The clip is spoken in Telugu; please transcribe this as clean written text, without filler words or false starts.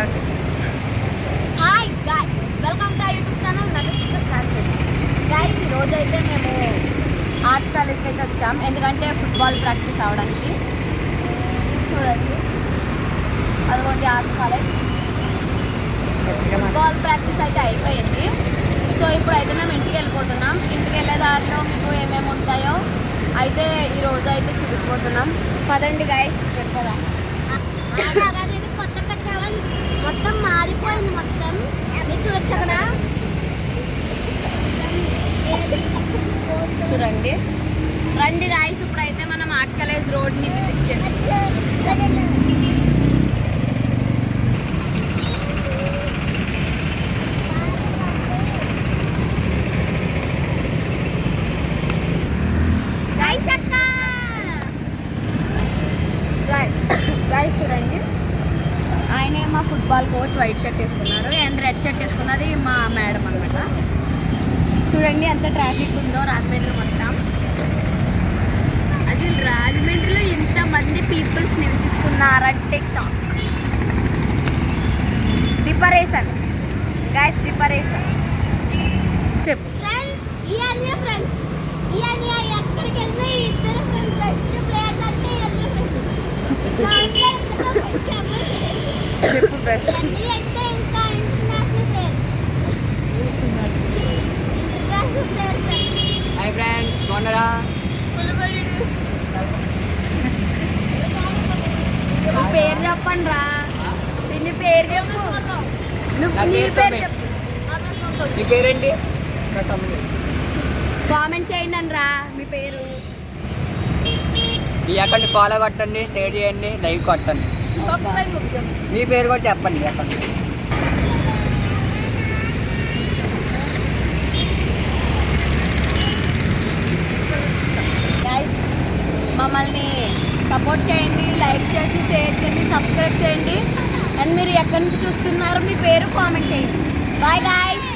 Hi guys, welcome to YouTube channel megastar star. Guys, ఈరోజు అయితే మేము ఆర్ట్స్ కాలేజ్కి అయితే వచ్చాం, ఎందుకంటే ఫుట్బాల్ ప్రాక్టీస్ అవడానికి. ఇది చూడండి, అదిగోండి ఆర్ట్స్ కాలేజ్. ఫుట్బాల్ ప్రాక్టీస్ అయితే అయిపోయింది. సో ఇప్పుడైతే మేము ఇంటికి వెళ్ళిపోతున్నాం. ఇంటికి వెళ్ళే దారిలో మీకు ఏమేమి ఉంటాయో అయితే ఈరోజు అయితే చూపించిపోతున్నాం. పదండి గైస్, వెళ్ళిపోదాం. కొత్త కట్టాలని మొత్తం మారిపోయింది. మొత్తం మీరు చూడొచ్చు అక్కడ, చూడండి. రండి గాయస్, ఇప్పుడైతే మనం ఆర్ట్స్ కాలేజ్ రోడ్ని విజిట్ చేసాం. గాయస్ చూడండి, ఆయనే మా ఫుట్బాల్ కోచ్. వైట్ షర్ట్ వేసుకున్నారు అండ్ రెడ్ షర్ట్ వేసుకున్నది మా మేడం అనమాట. చూడండి ఎంత ట్రాఫిక్ ఉందో రాజమండ్రి మొత్తం. అసలు రాజమండ్రిలో ఇంతమంది పీపుల్స్ నివసిస్తున్నారంటే షాక్. డిపరేషన్ గైస్, డిపరేషన్. చెప్పు. ఎక్కడికి వెళ్ళినా ఇద్దరు ఫ్రెండ్స్, బెస్ట్ ప్లేయర్స్ అంటే ఇద్దరు ఫ్రెండ్స్. చెప్పు బెస్ట్. అయితే ఇంకా ఇంటర్నేషనల్ ప్లేయర్స్. హాయ్ ఫ్రెండ్స్, బాగున్నారా? మీ పేరు చెప్పండి రా. పిన్ని పేరు చెప్పు. నువ్వు నీ పేరు చెప్పు. మీ పేరేంటి? కామెంట్ చేయండి అని రా మీ పేరు. ఈ అకౌంట్ ఫాలో కొట్టండి, షేర్ చేయండి, లైక్ కొట్టండి. మీ పేరు కూడా చెప్పండి అకౌంట్. గైస్, మమ్మల్ని సపోర్ట్ చేయండి, లైక్ చేసి షేర్ చేసి సబ్స్క్రైబ్ చేయండి. అండ్ మీరు ఎక్కడి నుంచి చూస్తున్నారో మీ పేరు కామెంట్ చేయండి. Bye guys.